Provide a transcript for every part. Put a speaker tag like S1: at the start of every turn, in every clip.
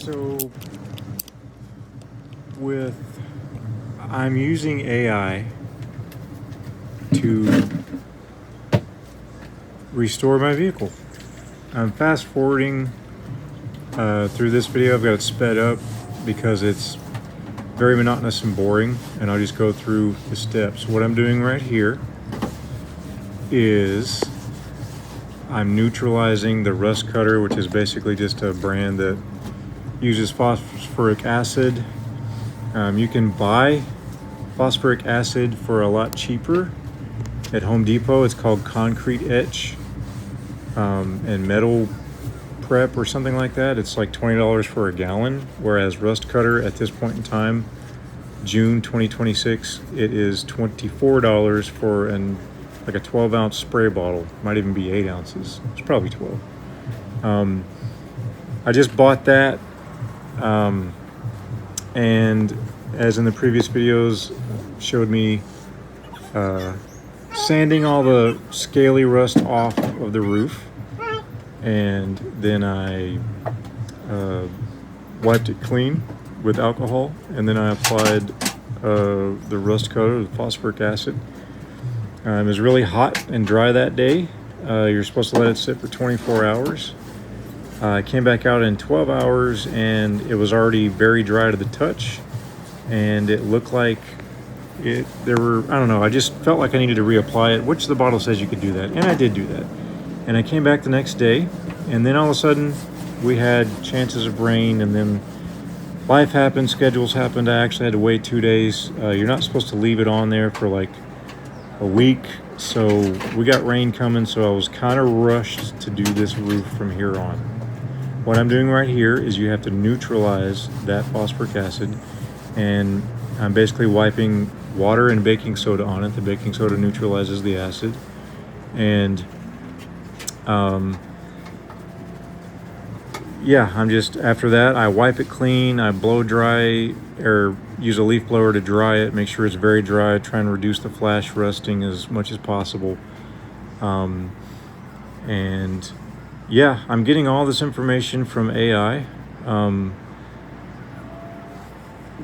S1: So I'm using AI to restore my vehicle. I'm fast forwarding through this video. I've got it sped up because it's very monotonous and boring, and I'll just go through the steps. What I'm doing right here is I'm neutralizing the rust cutter, which is basically just a brand that uses phosphoric acid. You can buy phosphoric acid for a lot cheaper at Home Depot. It's called concrete etch and metal prep or something like that. It's like $20 for a gallon, whereas rust cutter at this point in time, June 2026, it is $24 for like a 12-ounce spray bottle. Might even be 8 ounces. It's probably 12. I just bought that, and as in the previous videos, showed me sanding all the scaly rust off of the roof, and then I wiped it clean with alcohol, and then I applied the rust coater with phosphoric acid. It was really hot and dry that day. You're supposed to let it sit for 24 hours. I came back out in 12 hours and it was already very dry to the touch, and it looked like I don't know, I just felt like I needed to reapply it, which the bottle says you could do that, and I did do that. And I came back the next day, and then all of a sudden we had chances of rain, and then life happened, schedules happened. I actually had to wait 2 days. You're not supposed to leave it on there for like a week, so we got rain coming, so I was kind of rushed to do this roof from here on. What I'm doing right here is you have to neutralize that phosphoric acid, and I'm basically wiping water and baking soda on it. The baking soda neutralizes the acid, and yeah, I'm just, after that, I wipe it clean, I blow dry, or use a leaf blower to dry it, make sure it's very dry, try and reduce the flash rusting as much as possible. And yeah, I'm getting all this information from AI.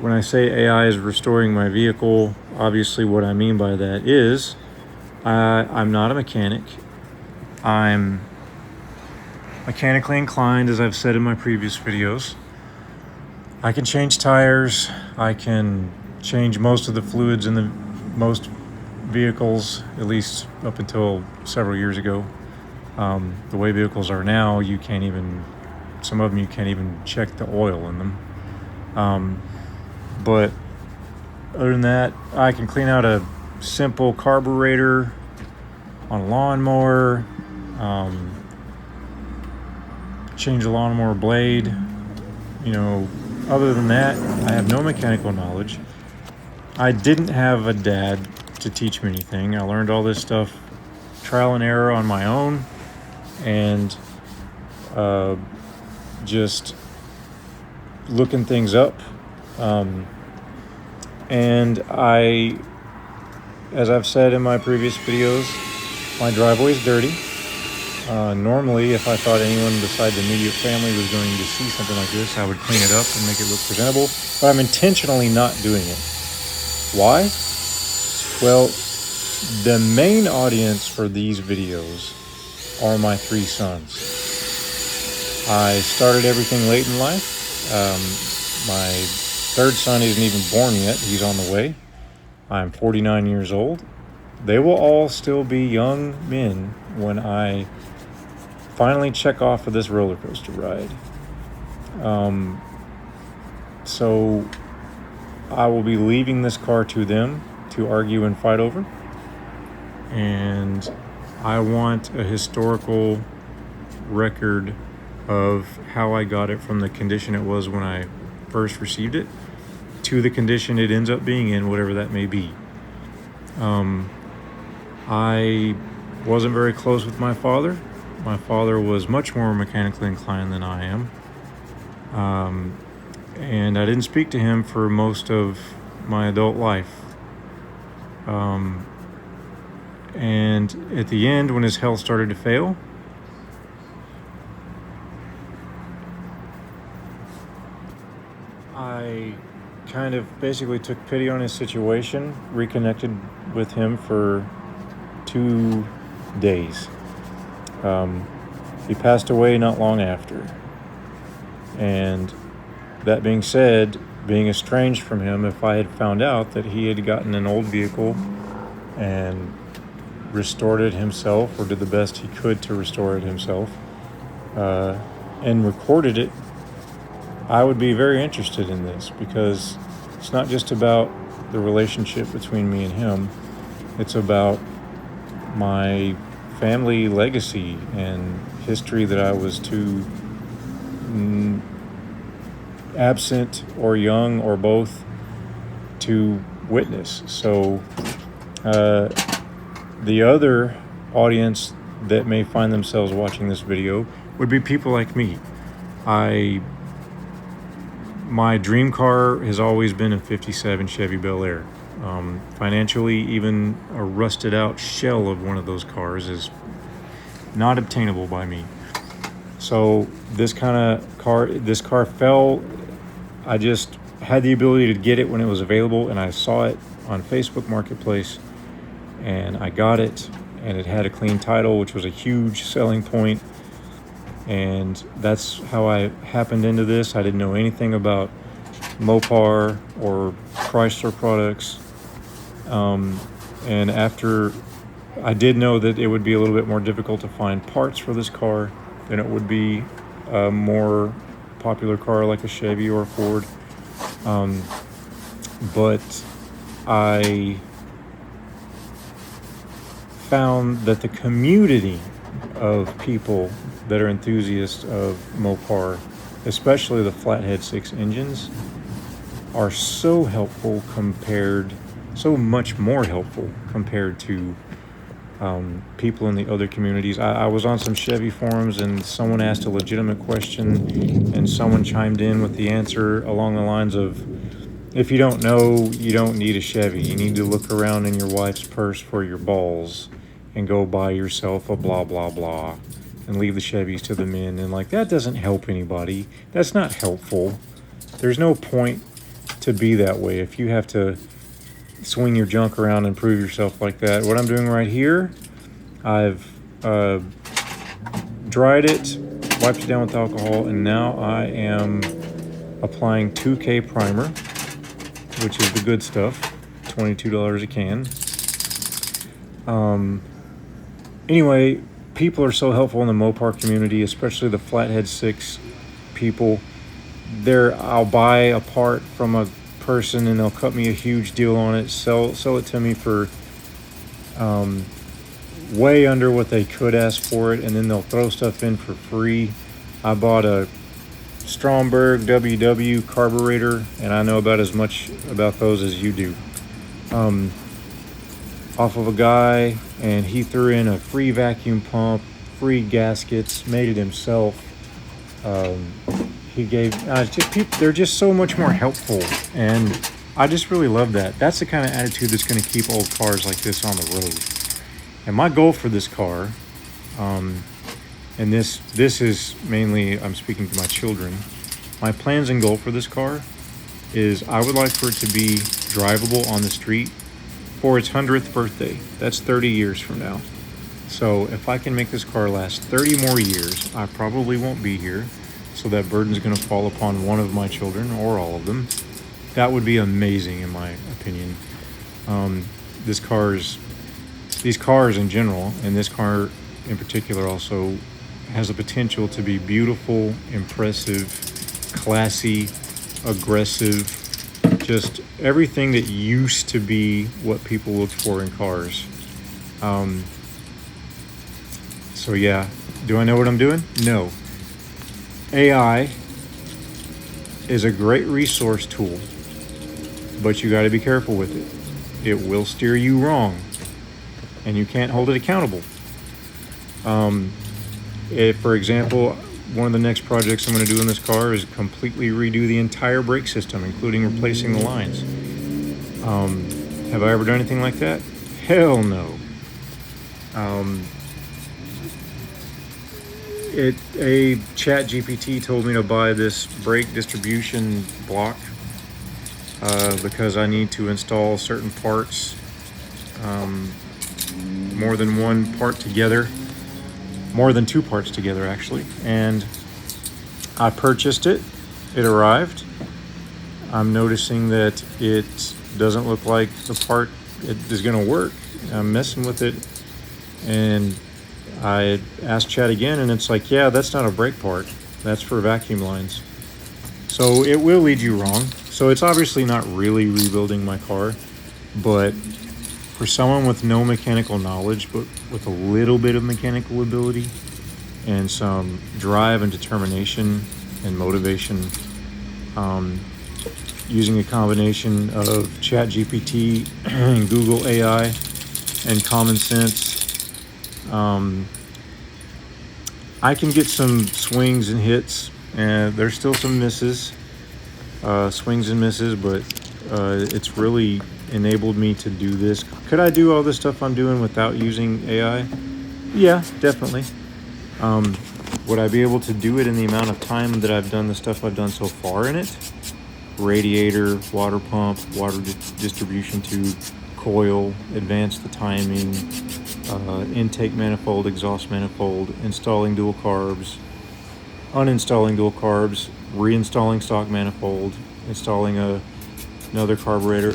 S1: When I say AI is restoring my vehicle, obviously what I mean by that is I'm not a mechanic. I'm mechanically inclined, as I've said in my previous videos. I can change tires. I can change most of the fluids in most vehicles, at least up until several years ago. The way vehicles are now, some of them you can't even check the oil in them. But other than that, I can clean out a simple carburetor on a lawnmower, change the lawnmower blade. Other than that, I have no mechanical knowledge. I didn't have a dad to teach me anything. I learned all this stuff trial and error on my own, and just looking things up. And as I've said in my previous videos, my driveway is dirty. Normally, if I thought anyone besides the immediate family was going to see something like this, I would clean it up and make it look presentable, but I'm intentionally not doing it. Why? Well, the main audience for these videos are my 3 sons. I started everything late in life. My 3rd son isn't even born yet. He's on the way. I'm 49 years old. They will all still be young men when I finally check off of this roller coaster ride. So I will be leaving this car to them to argue and fight over. And I want a historical record of how I got it from the condition it was when I first received it to the condition it ends up being in, whatever that may be. I wasn't very close with my father. My father was much more mechanically inclined than I am. And I didn't speak to him for most of my adult life. And at the end, when his health started to fail, I kind of basically took pity on his situation, reconnected with him for 2 days. He passed away not long after. And that being said, being estranged from him, if I had found out that he had gotten an old vehicle and restored it himself, or did the best he could to restore it himself, and recorded it, I would be very interested in this, because it's not just about the relationship between me and him. It's about my family legacy and history that I was too absent or young or both to witness. So the other audience that may find themselves watching this video would be people like me. My dream car has always been a 57 Chevy Bel Air. Financially, even a rusted out shell of one of those cars is not obtainable by me. So this car fell. I just had the ability to get it when it was available, and I saw it on Facebook Marketplace, and I got it, and it had a clean title, which was a huge selling point. And that's how I happened into this. I didn't know anything about Mopar or Chrysler products. And after, I did know that it would be a little bit more difficult to find parts for this car than it would be a more popular car like a Chevy or a Ford. But I found that the community of people that are enthusiasts of Mopar, especially the Flathead 6 engines, are so helpful so much more helpful compared to people in the other communities. I was on some Chevy forums, and someone asked a legitimate question, and someone chimed in with the answer along the lines of, if you don't know, you don't need a Chevy. You need to look around in your wife's purse for your balls and go buy yourself a blah, blah, blah, and leave the Chevys to the men. And like, that doesn't help anybody. That's not helpful. There's no point to be that way if you have to swing your junk around and prove yourself like that. What I'm doing right here, I've dried it, wiped it down with alcohol, and now I am applying 2K primer, which is the good stuff, $22 a can. Anyway, people are so helpful in the Mopar community, especially the Flathead 6 people. I'll buy a part from a person, and they'll cut me a huge deal on it, sell it to me for way under what they could ask for it, and then they'll throw stuff in for free. I bought a Stromberg WW carburetor, and I know about as much about those as you do, off of a guy, and he threw in a free vacuum pump, free gaskets, made it himself. He gave they're just so much more helpful, and I just really love that. That's the kind of attitude that's going to keep old cars like this on the road. And my goal for this car, and this is mainly, I'm speaking to my children, my plans and goal for this car is I would like for it to be drivable on the street for its 100th birthday. That's 30 years from now. So if I can make this car last 30 more years, I probably won't be here. So that burden's going to fall upon one of my children or all of them. That would be amazing, in my opinion. These cars in general, and this car in particular also, has the potential to be beautiful, impressive, classy, aggressive, just everything that used to be what people looked for in cars. So yeah, do I know what I'm doing? No. AI is a great resource tool, but you got to be careful with it. It will steer you wrong, and you can't hold it accountable. If, for example, one of the next projects I'm going to do in this car is completely redo the entire brake system, including replacing the lines. Have I ever done anything like that? Hell no. A chat GPT told me to buy this brake distribution block because I need to install certain parts, more than one part together, more than two parts together actually. And I purchased it, it arrived. I'm noticing that it doesn't look like the part it is gonna work. I'm messing with it, and I asked Chat again, and it's like, yeah, that's not a brake part. That's for vacuum lines. So it will lead you wrong. So it's obviously not really rebuilding my car, but for someone with no mechanical knowledge, but with a little bit of mechanical ability and some drive and determination and motivation, using a combination of ChatGPT and Google AI and common sense, I can get some swings and hits, and there's still some misses, swings and misses, but it's really enabled me to do this. Could I do all this stuff I'm doing without using AI? Yeah, definitely. Would I be able to do it in the amount of time that I've done the stuff I've done so far in it? Radiator, water pump, water distribution tube, coil, advance the timing, intake manifold, exhaust manifold, installing dual carbs, uninstalling dual carbs, reinstalling stock manifold, installing another carburetor.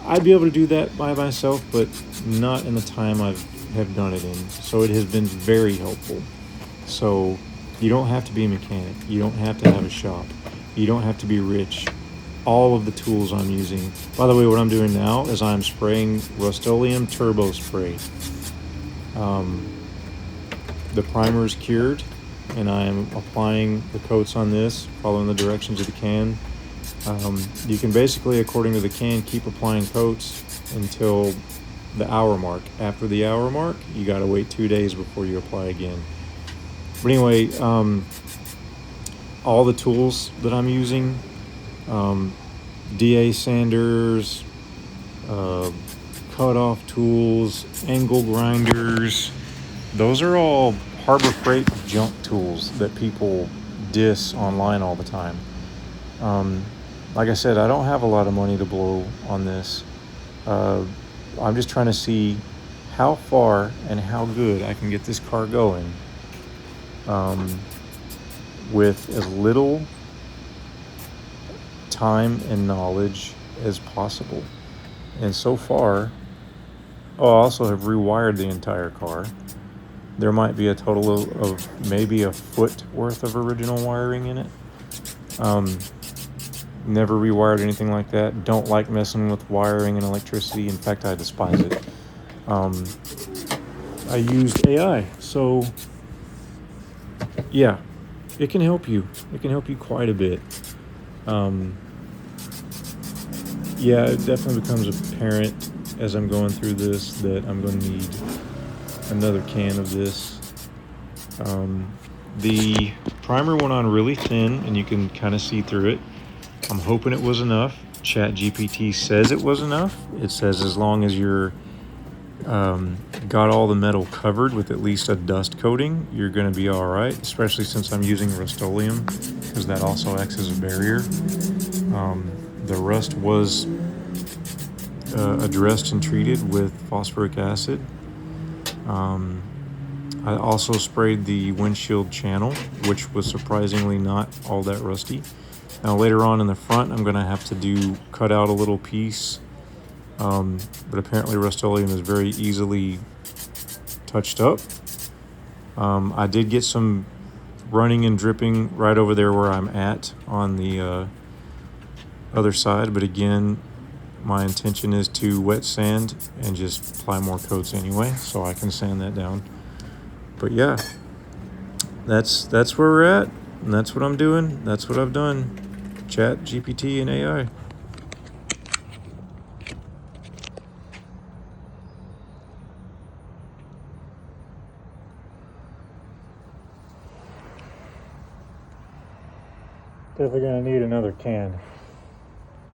S1: I'd be able to do that by myself, but not in the time have done it in. So it has been very helpful. So you don't have to be a mechanic. You don't have to have a shop. You don't have to be rich. All of the tools I'm using. By the way, what I'm doing now is I'm spraying Rustoleum Turbo Spray. The primer is cured, and I'm applying the coats on this, following the directions of the can. You can basically, according to the can, keep applying coats until the hour mark. After the hour mark, you gotta wait 2 days before you apply again. But anyway, all the tools that I'm using, DA sanders, cut-off tools, angle grinders, those are all Harbor Freight junk tools that people diss online all the time. Like I said, I don't have a lot of money to blow on this. I'm just trying to see how far and how good I can get this car going, with as little time and knowledge as possible. And so far, I also have rewired the entire car. There might be a total of maybe a foot worth of original wiring in it. Never rewired anything like that. Don't like messing with wiring and electricity. In fact, I despise it. I used AI, so yeah, it can help you. It can help you quite a bit. Yeah, it definitely becomes apparent as I'm going through this that I'm going to need another can of this. The primer went on really thin, and you can kind of see through it. I'm hoping it was enough. ChatGPT says it was enough. It says as long as you're got all the metal covered with at least a dust coating, you're going to be all right, especially since I'm using Rustoleum, because that also acts as a barrier. The rust was addressed and treated with phosphoric acid. I also sprayed the windshield channel, which was surprisingly not all that rusty. Now later on in the front, I'm going to have to cut out a little piece, but apparently Rustoleum is very easily touched up. I did get some running and dripping right over there where I'm at on the other side, but again, my intention is to wet sand and just apply more coats anyway, so I can sand that down. But yeah, that's where we're at, and that's what I'm doing. That's what I've done. Chat, GPT, and AI. Definitely gonna need another can.